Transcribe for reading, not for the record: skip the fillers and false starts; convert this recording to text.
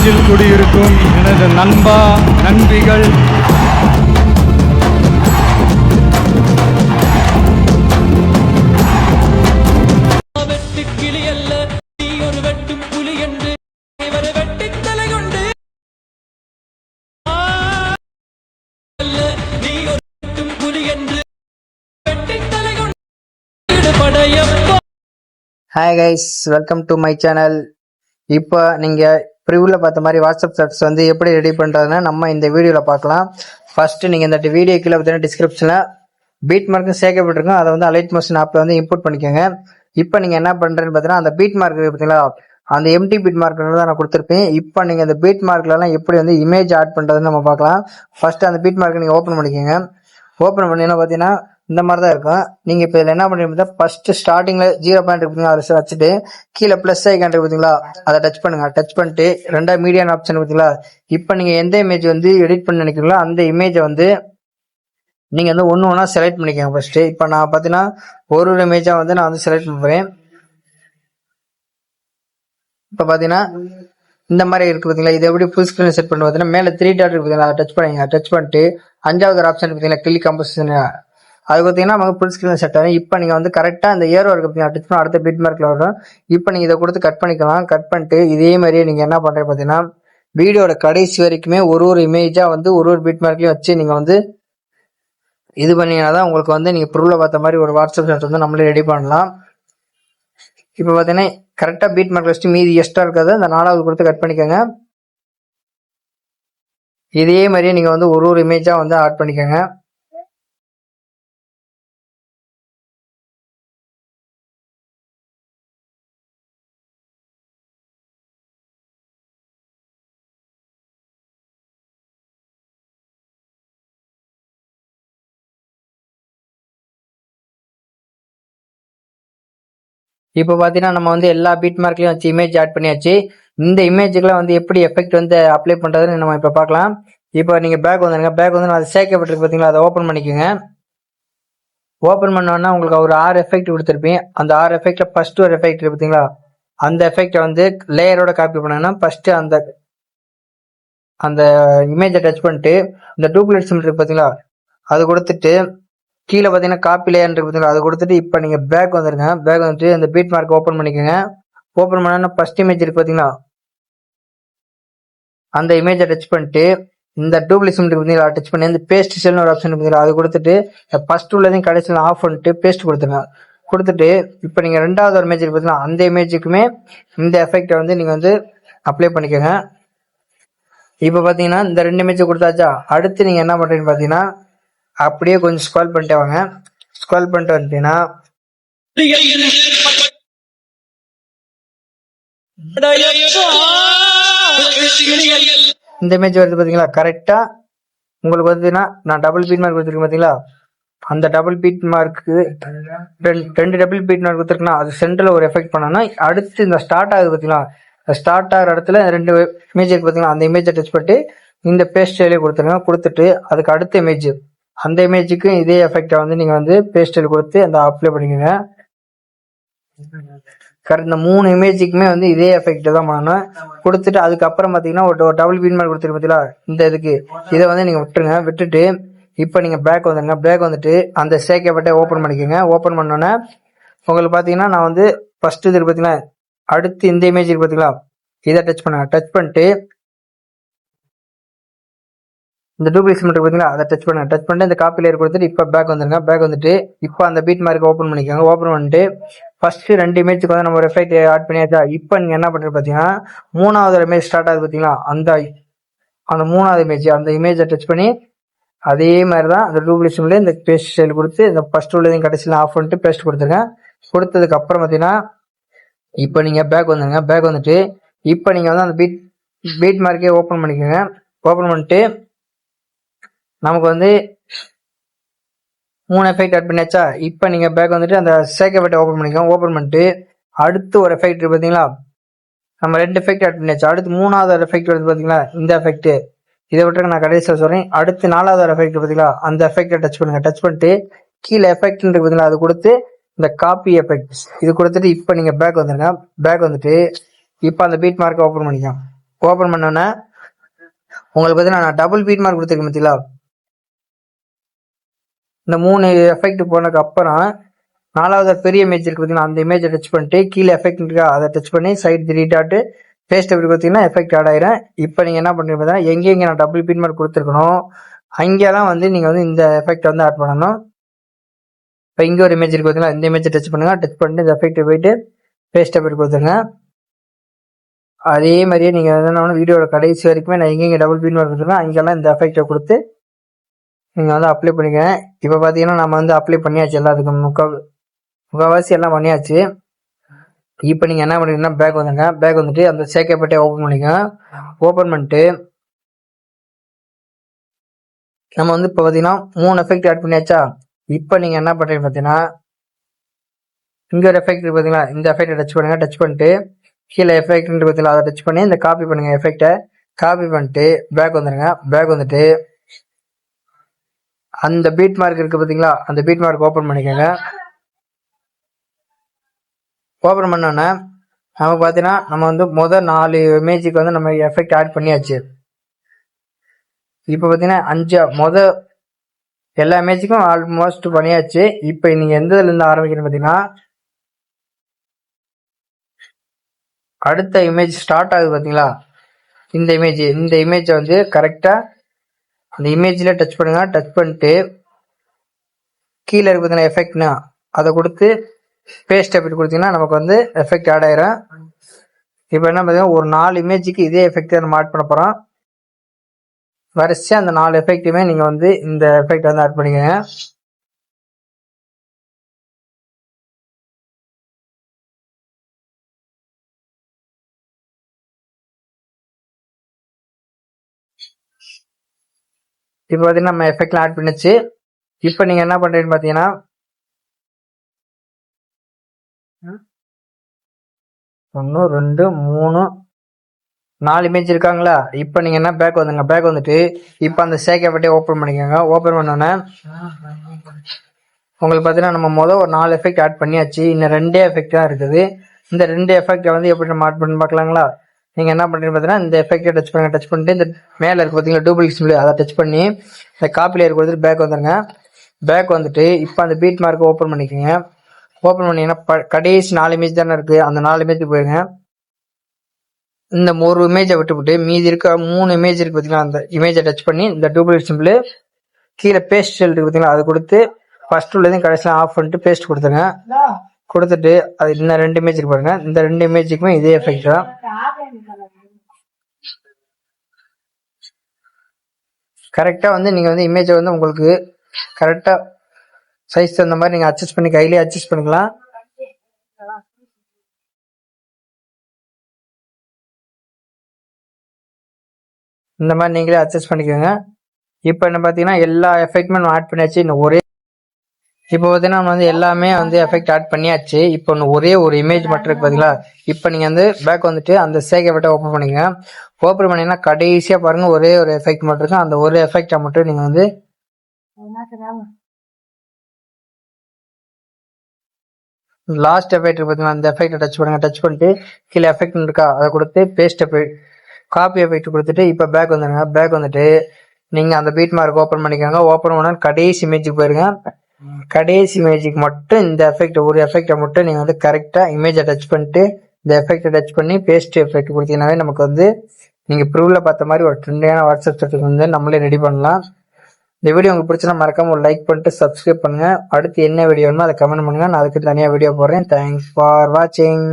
நெஞ்சில் குடியிருக்கும் எனது நண்பா நண்பிகள், hi guys, welcome to my channel. இப்போ நீங்கள் ப்ரிவ்யூவில் பார்த்த மாதிரி வாட்ஸ்அப் சாட்ஸ் வந்து எப்படி ரெடி பண்ணுறதுன்னா நம்ம இந்த வீடியோவில் பார்க்கலாம். ஃபஸ்ட்டு நீங்கள் இந்த வீடியோ கீழே பார்த்தீங்கன்னா டிஸ்கிரிப்ஷனில் பீட் மார்க்கும் சேர்க்கப்பட்டிருக்கும். அதை வந்து அலைட் மோஷன் ஆப்பில் வந்து இம்போர்ட் பண்ணிக்கோங்க. இப்போ நீங்கள் என்ன பண்ணுறேன்னு பார்த்தீங்கன்னா அந்த பீட் மார்க் பார்த்தீங்களா, அந்த எம்டி பீட் மார்க் தான் நான் கொடுத்துருப்பேன். இப்போ நீங்கள் அந்த பீட் மார்க்லலாம் எப்படி வந்து இமேஜ் ஆட் பண்ணுறதுன்னு நம்ம பார்க்கலாம். ஃபஸ்ட்டு அந்த பீட் மார்க்கை நீங்கள் ஓப்பன் பண்ணிக்கோங்க. ஓப்பன் பண்ணிங்கன்னா பார்த்தீங்கன்னா இந்த மாதிரி தான் இருக்கும். நீங்கள் இப்போ இதில் என்ன பண்ணுறீங்க, ஃபஸ்ட்டு ஸ்டார்டிங்கில் 0 பாயிண்ட் இருக்குங்க, அதை வச்சுட்டு கீழே ப்ளஸ் ஐக்கான் இருக்கு பார்த்தீங்களா, அதை டச் பண்ணுங்க. டச் பண்ணிட்டு ரெண்டாவது மீடியான ஆப்ஷன் பார்த்தீங்களா, இப்போ நீங்கள் எந்த இமேஜ் வந்து எடிட் பண்ண நினைக்கிறீங்களோ அந்த இமேஜை வந்து நீங்கள் வந்து ஒன்று ஒன்றா செலக்ட் பண்ணிக்கோங்க. ஃபஸ்ட்டு இப்போ நான் பார்த்தீங்கன்னா ஒரு இமேஜாக வந்து நான் வந்து செலக்ட் பண்ணுறேன். இப்போ பார்த்தீங்கன்னா இந்த மாதிரி இருக்கு பார்த்தீங்களா, இது எப்படி ஃபுல் ஸ்க்ரீன் செட் பண்ணி பார்த்தீங்கன்னா மேலே 3 டாட் இருக்கு பார்த்தீங்களா, அதை டச் பண்ணுங்க. டச் பண்ணிட்டு 5வது ஆப்ஷன் பார்த்தீங்கன்னா கிளிக் கம்போசிஷன், அது பார்த்தீங்கன்னா நமக்கு ஃபுல் ஸ்க்ரீன் செட் ஆகும். இப்போ நீங்கள் வந்து கரெக்டாக இந்த ஏரோ இருக்கு பார்த்தீங்கன்னா டச் பண்ணி அடுத்த பீட் மார்க்கில் வரும். இப்போ நீங்கள் இதை கொடுத்து கட் பண்ணிக்கலாம். கட் பண்ணிட்டு இதே மாதிரியே நீங்கள் என்ன பண்ணுறீங்க பார்த்தீங்கன்னா வீடியோட கடைசி வரைக்குமே ஒரு இமேஜாக வந்து ஒரு பீட் மார்க்லையும் வச்சு நீங்கள் வந்து இது பண்ணீங்கன்னா தான் உங்களுக்கு வந்து நீங்கள் ப்ரூவில் பார்த்த மாதிரி ஒரு வாட்ஸ்அப் சாட் வந்து நம்மளே ரெடி பண்ணலாம். இப்போ பார்த்தீங்கன்னா கரெக்டாக பீட் மார்க் வச்சுட்டு மீதி எக்ஸ்ட்ரா இருக்கிறத இந்த 4வது கொடுத்து கட் பண்ணிக்கோங்க. இதே மாதிரியே நீங்கள் வந்து ஒரு இமேஜாக வந்து ஆட் பண்ணிக்கோங்க. இப்போ பார்த்தீங்கன்னா நம்ம வந்து எல்லா பீட் மார்க்லையும் வச்சு இமேஜ் ஆட் பண்ணியாச்சு. இந்த இமேஜுக்குலாம் வந்து எப்படி எஃபெக்ட் வந்து அப்ளை பண்ணுறதுன்னு நம்ம இப்போ பார்க்கலாம். இப்போ நீங்கள் பேக் வந்துடுங்க. பேக் வந்து அது சேர்க்கப்பட்டிருக்கு பார்த்தீங்களா, அதை ஓப்பன் பண்ணிக்கோங்க. ஓப்பன் பண்ணோன்னா உங்களுக்கு ஒரு 6 எஃபெக்ட் கொடுத்துருப்பேன். அந்த 6 எஃபெக்டில் ஃபஸ்ட்டு ஒரு எஃபெக்ட் இருக்கு பார்த்தீங்களா, அந்த எஃபெக்டை வந்து லேயரோட காப்பி பண்ணோன்னா ஃபஸ்ட்டு அந்த இமேஜை டச் பண்ணிட்டு இந்த டூப்ளிகேட் சிம்பிள் இருக்கு பார்த்தீங்களா, அது கொடுத்துட்டு கீழே பார்த்தீங்கன்னா காப்பி லேயர் இருக்கு பார்த்தீங்களா, அது கொடுத்துட்டு இப்போ நீங்கள் பேக் வந்துருங்க. பேக் வந்துட்டு அந்த பீட் மார்க் ஓப்பன் பண்ணிக்கோங்க. ஓப்பன் பண்ணா ஃபர்ஸ்ட் இமேஜ் இருக்கு பார்த்தீங்களா, அந்த இமேஜை டச் பண்ணிட்டு இந்த டூப்ளிகேட் சிம்பிள் இருக்கு பார்த்தீங்களா, டச் பண்ணி இந்த பேஸ்ட் செல்னு ஒரு ஆப்ஷன் இருக்கு பார்த்தீங்களா, அது கொடுத்துட்டு ஃபர்ஸ்ட் உள்ளதையும் கடைசியில் ஆஃப் பண்ணிட்டு பேஸ்ட் கொடுத்துருங்க. கொடுத்துட்டு இப்போ நீங்கள் ரெண்டாவது ஒரு இமேஜ் இருக்கு பார்த்தீங்களா, அந்த இமேஜுக்குமே இந்த எஃபெக்டை வந்து நீங்கள் வந்து அப்ளை பண்ணிக்கோங்க. இப்போ பார்த்தீங்கன்னா இந்த 2 இமேஜ் கொடுத்தாச்சா, அடுத்து நீங்கள் என்ன பண்ணுறீங்கன்னு பார்த்தீங்கன்னா அப்படியே கொஞ்சம் ஸ்க்ரால் பண்ணிட்டே வாங்க. ஸ்க்ரால் பண்ணிட்டு வந்துட்டீங்கன்னா இந்த இமேஜ் வருது பார்த்தீங்களா, கரெக்டா உங்களுக்கு பார்த்தீங்கன்னா நான் டபுள் பீட் மார்க் கொடுத்துருக்கேன் பார்த்தீங்களா, அந்த double beat mark 2 double beat mark கொடுத்துருக்குன்னா அது சென்டரில் ஒரு எஃபெக்ட் பண்ணோன்னா அடுத்து இந்த ஸ்டார்ட் ஆகுது பார்த்தீங்களா, ஸ்டார்ட் ஆகிற இடத்துல 2 இமேஜ் இருக்கு பார்த்தீங்களா, அந்த இமேஜை டச் பண்ணிட்டு இந்த பேஸ்ட் ஸ்டைலே கொடுத்துருங்க. கொடுத்துட்டு அதுக்கு அடுத்த இமேஜ் அந்த இமேஜுக்கு இதே எஃபெக்டை வந்து நீங்கள் வந்து பேஸ்டல் கொடுத்து அந்த அப்ளை பண்ணிக்கோங்க. கரெக்ட், இந்த 3 இமேஜுக்குமே வந்து இதே எஃபெக்ட் தான் பண்ணணும். கொடுத்துட்டு அதுக்கப்புறம் பார்த்தீங்கன்னா ஒரு டபுள் பீட் மார்க் கொடுத்துருக்கு பார்த்தீங்களா, இந்த இதுக்கு இதை வந்து நீங்கள் விட்டுருங்க. விட்டுட்டு இப்போ நீங்கள் பேக் வந்துடுங்க. பேக் வந்துட்டு அந்த சேர்க்கப்பட்ட ஓப்பன் பண்ணிக்கோங்க. ஓப்பன் பண்ணோன்னே உங்களுக்கு பார்த்தீங்கன்னா நான் வந்து ஃபர்ஸ்ட் இது பார்த்தீங்கன்னா அடுத்து இந்த இமேஜ் இருக்கு பார்த்தீங்களா, இதை டச் பண்ணுங்க. டச் பண்ணிட்டு இந்த டூப்ளிகேட் சிம்பிள் பார்த்தீங்களா, அதை டச் பண்ணுங்க. டச் பண்ணிட்டு இந்த காப்பி லேயர் கொடுத்துட்டு இப்போ பேக் வந்துருங்க. பேக் வந்துட்டு இப்போ அந்த பீட் மார்க் ஓப்பன் பண்ணிக்கோங்க. ஓப்பன் பண்ணிட்டு ஃபர்ஸ்ட் 2 இமேஜுக்கு வந்து நம்ம ஒரு எஃபெக்ட் ஆட் பண்ணியாச்சா. இப்போ நீங்கள் என்ன பண்ணுறது பார்த்தீங்கன்னா 3வது இமேஜ் ஸ்டார்ட் ஆகுது பார்த்தீங்களா, அந்த 3வது இமேஜ் அந்த இமேஜை டச் பண்ணி அதே மாதிரி தான் அந்த டூப்ளிகேட் சிம்பிள் இந்த பேஸ்ட் ஸ்டைல் கொடுத்து இந்த ஃபர்ஸ்ட் உள்ளதையும் கடைசியில் ஆஃப் பண்ணிட்டு பேஸ்ட் கொடுத்துருங்க. கொடுத்ததுக்கு அப்புறம் பார்த்தீங்கன்னா இப்போ நீங்கள் பேக் வந்துருங்க. பேக் வந்துட்டு இப்போ நீங்கள் வந்து அந்த பீட் மார்க்கே ஓப்பன் பண்ணிக்கோங்க. ஓப்பன் பண்ணிட்டு நமக்கு வந்து 3 எஃபெக்ட் ஆட் பண்ணியாச்சா. இப்போ நீங்கள் பேக் வந்துட்டு அந்த சேர்க்கப்பட்ட ஓப்பன் பண்ணிக்கோங்க. ஓப்பன் பண்ணிட்டு அடுத்து ஒரு எஃபெக்ட் இருக்கு பார்த்தீங்களா, நம்ம 2 எஃபெக்ட் ஆட் பண்ணியாச்சு. அடுத்து 3வது எஃபெக்ட் வருது பார்த்தீங்களா, இந்த எஃபெக்ட் இதை விட்டு நான் கடைசியில் சொல்கிறேன். அடுத்து 4வது எஃபெக்ட் பார்த்தீங்களா, அந்த எஃபெக்டை டச் பண்ணுங்க. டச் பண்ணிட்டு கீழே எஃபெக்ட் இருக்கு பார்த்தீங்களா, அது கொடுத்து இந்த காப்பி எஃபெக்ட் இது கொடுத்துட்டு இப்போ நீங்கள் பேக் வந்துருங்க. பேக் வந்துட்டு இப்போ அந்த பீட் மார்க்கை ஓப்பன் பண்ணிக்கலாம். ஓப்பன் பண்ணோன்னே உங்களுக்கு பார்த்தீங்கன்னா நான் டபுள் பீட் மார்க் கொடுத்துருக்கேன் பார்த்தீங்களா, இந்த 3 எஃபெக்ட் போனதுக்கு அப்புறம் 4வது பெரிய இமேஜ் இருக்கு பார்த்தீங்கன்னா, அந்த இமேஜை டச் பண்ணிட்டு கீழே எஃபெக்ட் இருக்கா அதை டச் பண்ணி சைடு 3 டாட் பேஸ்ட் அப்படி பார்த்தீங்கன்னா எஃபெக்ட் ஆட் ஆயிரும். இப்போ நீங்கள் என்ன பண்ணுறீங்க பார்த்தீங்கன்னா, எங்கெங்கே நான் டபுள் பீட் மார்க் கொடுத்துருக்கணும் அங்கெல்லாம் வந்து நீங்கள் வந்து இந்த எஃபெக்ட் வந்து ஆட் பண்ணணும். இப்போ இங்கே ஒரு இமேஜ் இருக்கு பார்த்தீங்களா, இந்த இமேஜை டச் பண்ணுங்க. டச் பண்ணிட்டு இந்த எஃபெக்ட் போயிட்டு பேஸ்ட் அப்படி கொடுத்துருங்க. அதே மாதிரியே நீங்கள் வந்து வீடியோட கடைசி வரைக்குமே நான் எங்கெங்கே டபுள் பீட் மார்க் கொடுத்துருக்கோம் அங்கெல்லாம் இந்த எஃபெக்டை கொடுத்து நீங்கள் வந்து அப்ளை பண்ணிக்கங்க. இப்போ பார்த்தீங்கன்னா நம்ம வந்து அப்ளை பண்ணியாச்சு, எல்லாத்துக்கும் முக்கால்வாசி எல்லாம் பண்ணியாச்சு. இப்போ நீங்கள் என்ன பண்ணுறீங்கன்னா பேக் வந்துங்க. பேக் வந்துட்டு அந்த சேக்கப்பட்டே ஓப்பன் பண்ணிக்கோங்க. ஓப்பன் பண்ணிட்டு நம்ம வந்து இப்போ பார்த்தீங்கன்னா 3 எஃபெக்ட் ஆட் பண்ணியாச்சா. இப்போ நீங்கள் என்ன பண்ணுறீங்க பார்த்தீங்கன்னா, இங்கே ஒரு எஃபெக்ட் இருக்கு பார்த்தீங்களா, இந்த எஃபெக்டை டச் பண்ணுங்க. டச் பண்ணிட்டு கீழே எஃபெக்ட் பார்த்தீங்களா, அதை டச் பண்ணி இந்த காப்பி பண்ணுங்க. எஃபெக்டை காப்பி பண்ணிட்டு பேக் வந்துடுங்க. பேக் வந்துட்டு அந்த பீட் மார்க் இருக்கு பார்த்தீங்களா, அந்த பீட் மார்க் ஓப்பன் பண்ணிக்கோங்க. ஓப்பன் பண்ணோன்னே நம்ம பார்த்தீங்கன்னா நம்ம வந்து முதல் 4 இமேஜுக்கு வந்து நம்ம எஃபெக்ட் ஆட் பண்ணியாச்சு. இப்போ பார்த்தீங்கன்னா எல்லா இமேஜுக்கும் ஆல்மோஸ்ட் பண்ணியாச்சு. இப்போ நீங்கள் எந்த இதுலேருந்து ஆரம்பிக்கணும் பார்த்தீங்கன்னா, அடுத்த இமேஜ் ஸ்டார்ட் ஆகுது பார்த்தீங்களா, இந்த இமேஜை வந்து கரெக்டாக அந்த இமேஜில் டச் பண்ணுங்க. டச் பண்ணிட்டு கீழே இருக்கு பார்த்தீங்கன்னா எஃபெக்ட்னா அதை கொடுத்து பேஸ்ட் அப்படி கொடுத்தீங்கன்னா நமக்கு வந்து எஃபெக்ட் ஆட் ஆயிரும். இப்போ என்ன பார்த்தீங்கன்னா ஒரு 4 இமேஜுக்கு இதே எஃபெக்ட் நம்ம ஆட் பண்ண போகிறோம். வரிசையாக அந்த 4 எஃபெக்ட்டுமே நீங்கள் வந்து இந்த எஃபெக்ட் வந்து ஆட் பண்ணிக்கோங்க. இப்போ பார்த்தீங்கன்னா நம்ம எஃபெக்ட்லாம் ஆட் பண்ணிச்சு. இப்போ நீங்கள் என்ன பண்ணுறீங்கன்னு பார்த்தீங்கன்னா, 1 2 3 4 இமேஜ் இருக்காங்களா. இப்போ நீங்கள் என்ன பேக் வந்துங்க. பேக் வந்துட்டு இப்போ அந்த சேக்கப்பட்டே ஓப்பன் பண்ணிக்கோங்க. ஓப்பன் பண்ணோன்னே உங்களுக்கு பார்த்தீங்கன்னா நம்ம ஒரு 4 எஃபெக்ட் ஆட் பண்ணியாச்சு. இன்னும் 2 எஃபெக்ட் தான் இருக்குது. இந்த 2 எஃபெக்டை வந்து எப்படி நம்ம ஆட் பண்ணி பார்க்கலாங்களா. நீங்கள் என்ன பண்ணுறீங்க பார்த்தீங்கன்னா, இந்த எஃபெக்டை டச் பண்ணுங்க. டச் பண்ணிட்டு இந்த மேலே இருக்கு பார்த்தீங்களா டூப்ளிகேட் சிம்பிள், அதை டச் பண்ணி இந்த காப்பி லேயர் கொடுத்துட்டு பேக் வந்துடுங்க. பேக் வந்துட்டு இப்போ அந்த பீட் மார்க்கை ஓப்பன் பண்ணிக்கோங்க. ஓப்பன் பண்ணிங்கன்னா கடைசி 4 இமேஜ் தானே இருக்குது, அந்த 4 இமேஜுக்கு போயிருங்க. இந்த ஒரு இமேஜை விட்டுவிட்டு மீதி இருக்க 3 இமேஜ் இருக்கு பார்த்தீங்களா, அந்த இமேஜை டச் பண்ணி இந்த டூப்ளிகேட் சிம்பிள் கீழே பேஸ்ட் இருக்கு பார்த்தீங்களா, அதை கொடுத்து ஃபர்ஸ்ட் உள்ளதையும் கடைசியில் ஆஃப் பண்ணிட்டு பேஸ்ட் கொடுத்துருங்க. கொடுத்துட்டு அது இன்னும் 2 இமேஜ் இருக்கு பாருங்க, இந்த 2 இமேஜுக்குமே இதே எஃபெக்ட் தான். கரெக்டாக வந்து நீங்கள் வந்து இமேஜை வந்து உங்களுக்கு கரெக்டாக சைஸ் தகுந்த மாதிரி நீங்கள் அட்ஜஸ்ட் பண்ணி கையிலே அட்ஜஸ்ட் பண்ணிக்கலாம். இந்த மாதிரி நீங்களே அட்ஜஸ்ட் பண்ணிக்கோங்க. இப்போ என்ன பார்த்தீங்கன்னா எல்லா எஃபெக்ட்டுமே நம்ம ஆட் பண்ணியாச்சு. இன்னும் இப்போ பார்த்தீங்கன்னா நம்ம வந்து எல்லாமே வந்து எஃபெக்ட் ஆட் பண்ணியாச்சு. இப்போ ஒரே ஒரு இமேஜ் மட்டும் இருக்கு பார்த்தீங்களா. இப்போ நீங்கள் வந்து பேக் வந்துட்டு அந்த சேக்கப்பட்ட ஓப்பன் பண்ணிக்கங்க. ஓப்பன் பண்ணிங்கன்னா கடைசியாக பாருங்க ஒரே ஒரு எஃபெக்ட் மட்டும் இருக்கும். அந்த ஒரு எஃபெக்டை மட்டும் நீங்கள் வந்து லாஸ்ட் எஃபெக்ட் பார்த்தீங்கன்னா அந்த எஃபெக்டை டச் பண்ணுங்க. டச் பண்ணிட்டு கீழே எஃபெக்ட் இருக்கா அதை கொடுத்து பேஸ்ட் காப்பி எஃபெக்ட் கொடுத்துட்டு இப்போ பேக் வந்துடுங்க. பேக் வந்துட்டு நீங்கள் அந்த பீட் மார்க் ஓப்பன் பண்ணிக்கோங்க. ஓப்பன் பண்ணால் கடைசி இமேஜுக்கு போயிருங்க. கடைசி இமேஜுக்கு மட்டும் இந்த எஃபெக்ட் ஒரு எஃபெக்டை மட்டும் நீங்கள் வந்து கரெக்டாக இமேஜை டச் பண்ணிட்டு இந்த எஃபெக்டை டச் பண்ணி பேஸ்ட் எஃபெக்ட் கொடுத்தீங்கன்னாவே நமக்கு வந்து நீங்கள் ப்ரூவில் பார்த்த மாதிரி ஒரு ட்ரெண்டியான வாட்ஸ்அப் ஸ்டேட்டஸ் வந்து நம்மளே ரெடி பண்ணலாம். இந்த வீடியோ உங்களுக்கு பிடிச்சா மறக்காம ஒரு லைக் பண்ணிட்டு சப்ஸ்கிரைப் பண்ணுங்க. அடுத்து என்ன வீடியோ வேணுமோ அதை கமெண்ட் பண்ணுங்க, நான் அதுக்கு தனியாக வீடியோ போடுறேன். தேங்க்ஸ் ஃபார் வாட்சிங்.